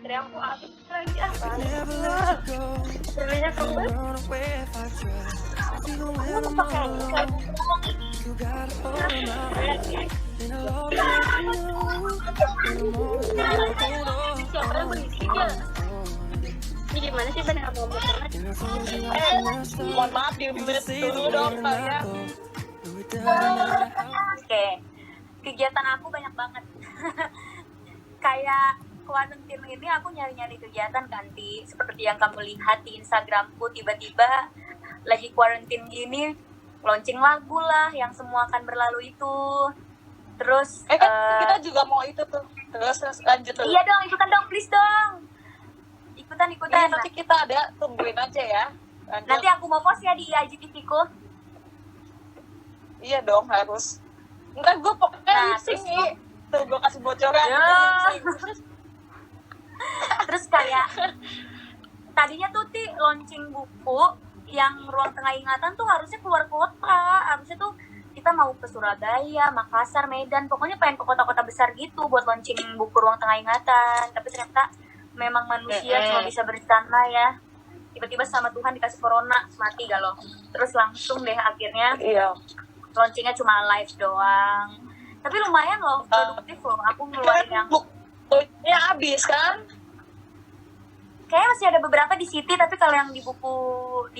baterai aku habis lagi baterainya keluar. Kamu tuh pakai ini gimana sih benar mau mohon maaf di mute dulu dong ya. Oke, kegiatan aku banyak banget. Kayak quarantine ini aku nyari-nyari kegiatan ganti seperti yang kamu lihat di Instagramku, tiba-tiba lagi quarantine gini launching lagu lah yang semua akan berlalu itu. Terus kita juga mau itu tuh. Terus lanjut dulu. Iya dong, ikutan dong, please dong. Ikutan. Iya, nanti kita ada tungguin aja ya. Lanjut. Nanti aku mau post ya di IGTV ku. Iya dong, harus. Entar gue pokoknya lip-sync nih. Tuh, gue kasih bocoran. Terus kayak tadinya tuh launching buku yang Ruang Tengah Ingatan tuh harusnya keluar kota. Harusnya tuh kita mau ke Surabaya, Makassar, Medan, pokoknya pengen ke kota-kota besar gitu buat launching buku Ruang Tengah Ingatan. Tapi ternyata memang manusia cuma bisa berencana ya. Tiba-tiba sama Tuhan dikasih corona, mati galau. Terus langsung deh akhirnya launchingnya cuma live doang. Tapi lumayan loh, produktif loh. Aku ngeluarin yang bukunya habis kan? Kayaknya masih ada beberapa di City, tapi kalau yang di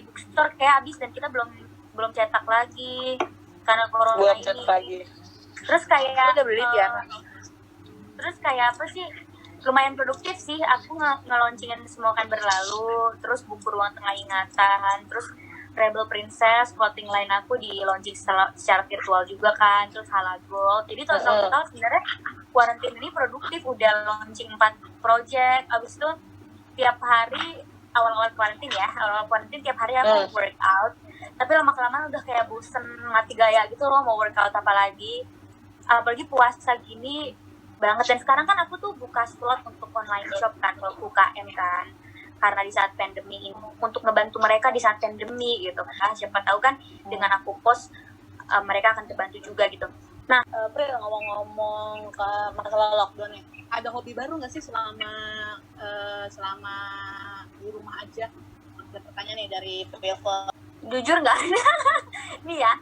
bookstore kayak habis dan kita belum cetak lagi karena corona ini. Terus kayak udah beli ya. Terus kayak apa sih? Lumayan produktif sih. Aku nge-launchingin Semua Akan Berlalu, terus buku Ruang Tengah Ingatan, terus Rebel Princess, clothing line aku di launching secara virtual juga kan, terus Halagol. Jadi total sebenarnya quarantine ini produktif, udah launching 4 project. Abis itu tiap hari awal-awal quarantine tiap hari aku workout. Tapi lama-kelamaan udah kayak bosen mati gaya gitu loh, mau workout apa lagi. Apalagi puasa gini banget. Dan sekarang kan aku tuh buka slot untuk online shop kan, kalau UKM kan. Karena di saat pandemi ini, untuk ngebantu mereka di saat pandemi gitu. Nah, siapa tahu kan dengan aku post, mereka akan terbantu juga gitu. Nah, Pril, ngomong-ngomong ke masalah lockdown nih, ada hobi baru nggak sih selama di rumah aja? Ada pertanyaan nih dari Pril. Jujur nggak ada. Nih ya,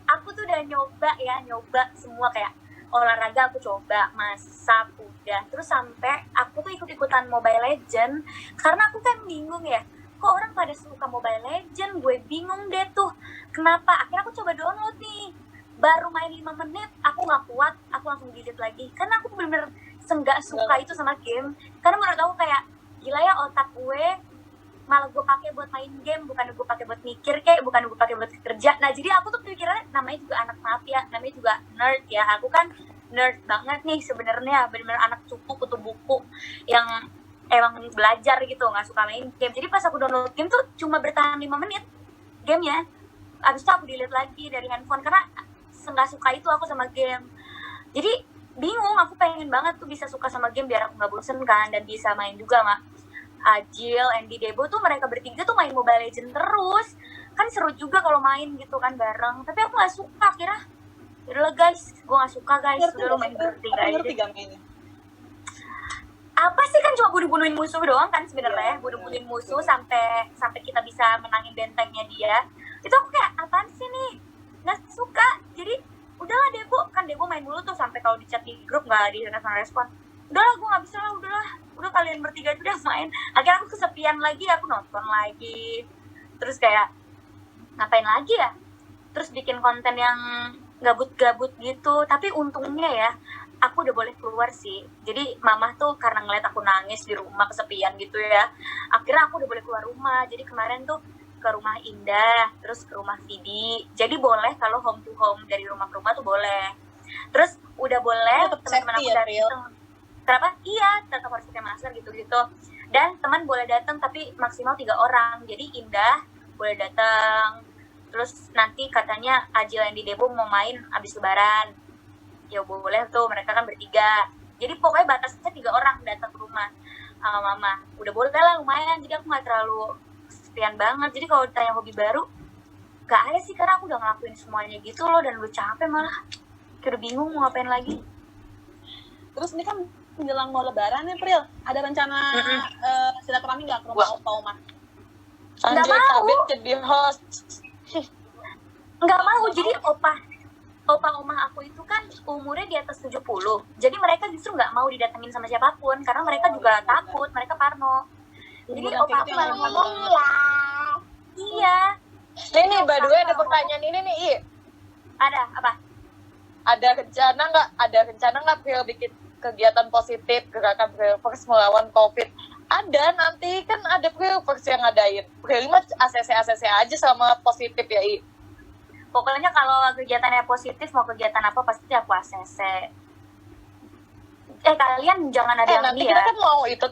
aku tuh udah nyoba semua, kayak olahraga aku coba, masak udah, terus sampai aku tuh ikut-ikutan Mobile Legend karena aku kan bingung ya, kok orang pada suka Mobile Legend, gue bingung deh tuh kenapa. Akhirnya aku coba download nih, baru main 5 menit aku nggak kuat, aku langsung delete lagi karena aku bener-bener nggak suka itu sama game. Karena menurut aku kayak gila ya, otak gue malah gue pakai buat main game, bukan gue pakai buat mikir, kayak bukan gue pakai buat kerja. Nah jadi aku tuh pikirannya, namanya juga anak mafia, namanya juga nerd ya, aku kan nerd banget nih sebenarnya, benar-benar anak cupu kutu buku yang emang belajar gitu, nggak suka main game. Jadi pas aku download game tuh cuma bertahan 5 menit gamenya, abis itu aku delete lagi dari handphone karena nggak suka itu aku sama game. Jadi bingung, aku pengen banget tuh bisa suka sama game biar aku nggak bosen kan, dan bisa main juga sama Ajil, Andy, Debo tuh mereka bertiga tuh main Mobile Legends terus. Kan seru juga kalau main gitu kan bareng. Tapi aku gak suka, akhirnya yaudah guys, gue gak suka guys. Udah lo main bertiga aja. Apa sih, kan cuma bunuh-bunuhin musuh doang kan sebenarnya. Bunuh-bunuhin musuh sampai kita bisa menangin bentengnya dia. Itu aku kayak, apaan sih nih? Gak suka. Jadi udahlah Debo, kan Debo main dulu tuh sampai kalau di chat di grup gak di respon. Udahlah, gue gak bisa lah, udah kalian bertiga itu udah main. Akhirnya aku kesepian lagi, aku nonton lagi. Terus kayak ngapain lagi ya? Terus bikin konten yang gabut-gabut gitu. Tapi untungnya ya, aku udah boleh keluar sih. Jadi mamah tuh karena ngeliat aku nangis di rumah kesepian gitu ya, akhirnya aku udah boleh keluar rumah. Jadi kemarin tuh ke rumah Indah, terus ke rumah Vidi. Jadi boleh kalau home to home dari rumah ke rumah tuh boleh. Terus udah boleh teman-teman aku datang. Kenapa? Iya, tetap harus pakai masker gitu-gitu. Dan teman boleh datang tapi maksimal 3 orang. Jadi Indah boleh datang. Terus nanti katanya Ajil yang di Debo mau main abis lebaran. Ya boleh tuh, mereka kan bertiga. Jadi pokoknya batasnya 3 orang datang ke rumah sama mama. Udah boleh lah, lumayan. Jadi aku gak terlalu kesepian banget. Jadi kalau ditanya hobi baru, gak ada sih karena aku udah ngelakuin semuanya gitu loh. Dan udah capek malah. Kayak udah bingung mau ngapain lagi. Terus ini kan menjelang mau lebaran nih, Pril. Ada rencana silaturahmi nggak ke rumah opa oma? Nggak Anjay, mau. Kabit jadi host. Nggak mau, jadi opa oma aku itu kan umurnya di atas 70. Jadi mereka justru nggak mau didatengin sama siapapun karena mereka juga takut, mereka parno. Jadi Umuran opa kayak aku gitu malah yang ngomong, iya, Nih, by the way ada pertanyaan ini nih, I. ada apa? Ada rencana nggak Pril bikin kegiatan positif, gerakan Prilverse melawan COVID? Ada, nanti kan ada Prilverse yang ngadain. Pril mah ACC aja sama positif ya, I. Pokoknya kalau kegiatannya positif, mau kegiatan apa pasti aku ACC. Kalian jangan ada yang Nanti ini kita ya. kan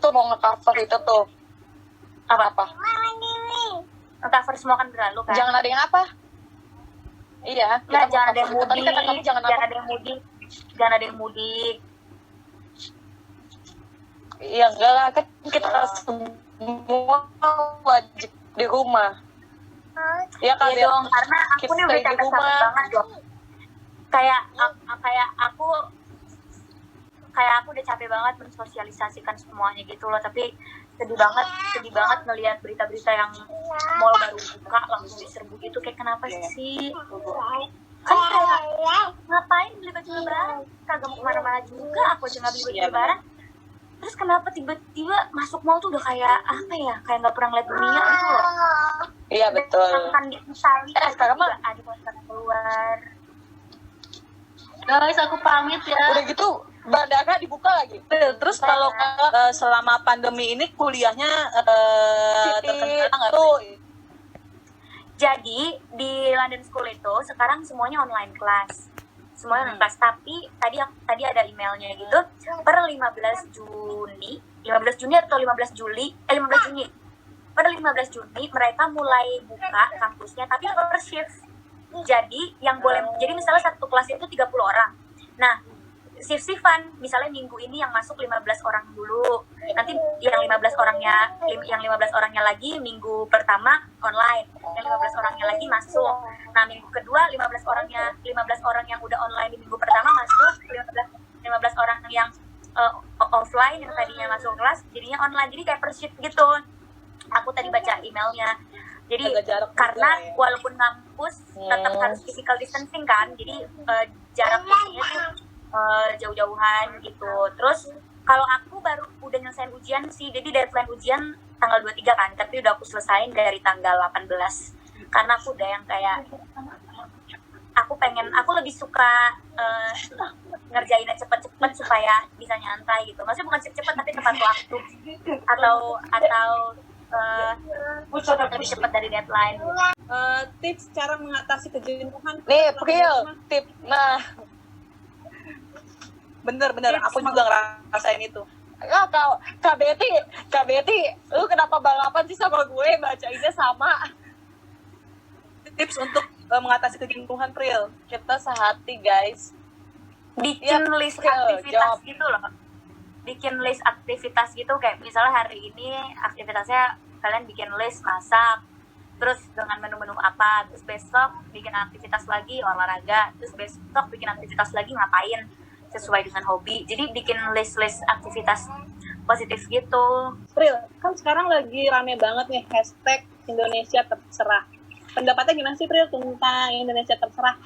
mau nge-cover itu tuh. Apa? Cover semua kan berlalu kan. Jangan ada yang apa? Iya. Nggak, kita jangan mau ada yang cover itu. Tadi kata kamu mudik, jangan jangan apa? ada yang mudik, jangan ada yang mudik. Iya, enggak lah. Kan kita semua wajib di rumah. Ya kan, Iya dong, karena aku nih udah stay di capek rumah. banget dong. Kayak aku udah capek banget mensosialisasikan semuanya gitu loh, tapi sedih banget ngelihat berita-berita yang mall baru buka langsung diserbu gitu, kayak kenapa sih? Kan kayak ngapain beli baju lebaran? Kagak mau kemana-mana juga, aku aja nggak beli baju Iya, lebaran. Terus kenapa tiba-tiba masuk mall tuh udah kayak apa ya? Kayak nggak pernah ngeliat dunia gitu loh. Iya, betul. Kan di Itali sekarang mah juga ada poster keluar. Guys, aku pamit ya. udah gitu bandara dibuka lagi. Terus kalau selama pandemi ini kuliahnya terkendala nggak? Tuh, Jadi di London School itu sekarang semuanya online class. Semuanya online class, tapi tadi ada emailnya gitu. Per 15 Juni atau 15 Juli, 15 Juni. Per 15 Juni mereka mulai buka kampusnya tapi per shift. Jadi yang boleh, jadi misalnya satu kelas itu 30 orang. Nah, shift-shiftan, misalnya minggu ini yang masuk 15 orang dulu. Nanti yang 15 orangnya lagi minggu pertama online. Yang 15 orangnya lagi masuk. Nah, minggu kedua 15 orang yang udah online di minggu pertama masuk, 15 orang yang offline yang tadinya masuk kelas jadinya online. Jadi kayak per shift gitu. Aku tadi baca emailnya. Jadi Agak jarak karena juga ya. walaupun ngampus tetap harus physical distancing kan, jadi jarak kursinya tuh jauh-jauhan gitu. Terus kalau aku baru udah nyelesain ujian sih, jadi deadline ujian tanggal 23 kan, tapi udah aku selesain dari tanggal 18 karena aku udah yang kayak aku lebih suka ngerjainnya cepet-cepet supaya bisa nyantai gitu. Maksudnya bukan cepet-cepet tapi tepat waktu atau lebih cepat dari deadline. Tips cara mengatasi kejenuhan. nih Pril, tip. Nah, Bener, aku juga ngerasain itu. Kak Betty, lu kenapa balapan sih sama gue? Bacainnya sama. Tips untuk mengatasi kejenuhan, Pril. Kita sehati, guys. Bikin Yap, list Pril, aktivitas jawab. gitu loh. Bikin list aktivitas gitu, kayak misalnya hari ini aktivitasnya kalian bikin list masak, terus dengan menu-menu apa, terus besok bikin aktivitas lagi olahraga, terus besok bikin aktivitas lagi ngapain sesuai dengan hobi. Jadi bikin list aktivitas positif gitu. Pril, kan sekarang lagi rame banget nih hashtag Indonesia terserah. Pendapatnya gimana sih, Pril, tentang Indonesia terserah?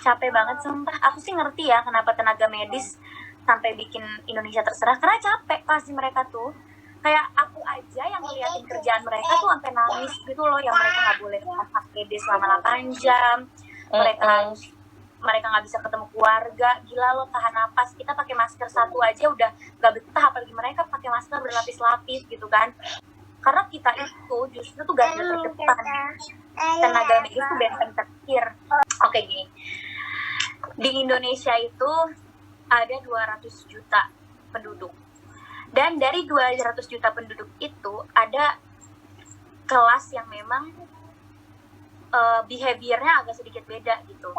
Capek banget sumpah. Aku sih ngerti ya kenapa tenaga medis sampai bikin Indonesia terserah, karena capek pasti mereka tuh. Kayak aku aja yang ngeliatin kerjaan mereka tuh sampai nangis gitu loh, yang mereka nggak boleh pakai APD selama 8 jam, mereka nggak bisa ketemu keluarga. Gila lo, tahan napas, kita pakai masker satu aja udah nggak betah, apalagi mereka pakai masker berlapis-lapis gitu kan. Karena kita itu justru tuh garda terdepan, tenaga medis tuh benteng terakhir. Oke, gini, di Indonesia itu ada 200 juta penduduk. Dan dari 200 juta penduduk itu ada kelas yang memang behaviornya agak sedikit beda gitu.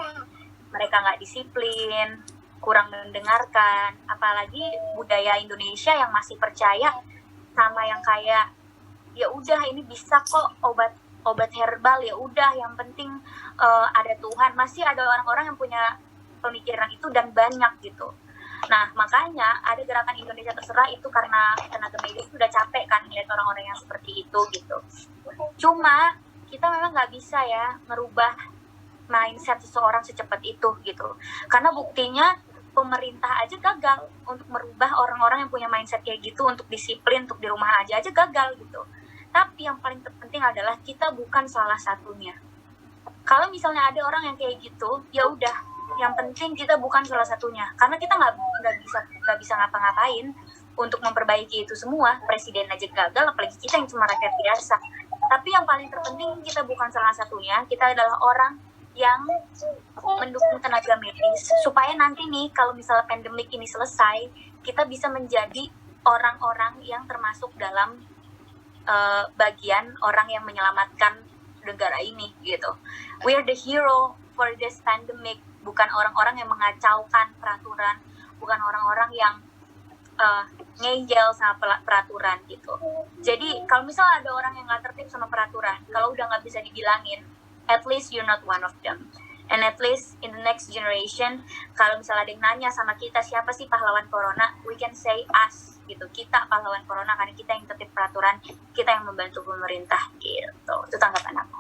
Mereka nggak disiplin, kurang mendengarkan, apalagi budaya Indonesia yang masih percaya sama yang kayak ya udah ini bisa kok obat herbal, ya udah yang penting ada Tuhan. Masih ada orang-orang yang punya pemikiran itu dan banyak gitu. Nah, makanya ada gerakan Indonesia Terserah itu karena tenaga medis udah capek kan ngeliat orang-orang yang seperti itu gitu. Cuma kita memang nggak bisa ya merubah mindset seseorang secepat itu gitu. Karena buktinya pemerintah aja gagal untuk merubah orang-orang yang punya mindset kayak gitu, untuk disiplin, untuk di rumah aja gagal gitu. Tapi yang paling terpenting adalah kita bukan salah satunya. Kalau misalnya ada orang yang kayak gitu, ya udah, yang penting kita bukan salah satunya. Karena kita nggak bisa ngapa-ngapain untuk memperbaiki itu semua. Presiden aja gagal, apalagi kita yang cuma rakyat biasa. Tapi yang paling terpenting kita bukan salah satunya. Kita adalah orang yang mendukung tenaga medis supaya nanti nih kalau misalnya pandemik ini selesai, kita bisa menjadi orang-orang yang termasuk dalam bagian orang yang menyelamatkan negara ini gitu. We are the hero for this pandemic, bukan orang-orang yang mengacaukan peraturan, bukan orang-orang yang ngeyel sama peraturan gitu. Jadi kalau misalnya ada orang yang nggak tertib sama peraturan, kalau udah nggak bisa dibilangin, at least you're not one of them. And at least in the next generation, kalau misalnya ada yang nanya sama kita siapa sih pahlawan corona, we can say us gitu. Kita pahlawan corona karena kita yang tertib peraturan, kita yang membantu pemerintah gitu. Itu tanggapan aku.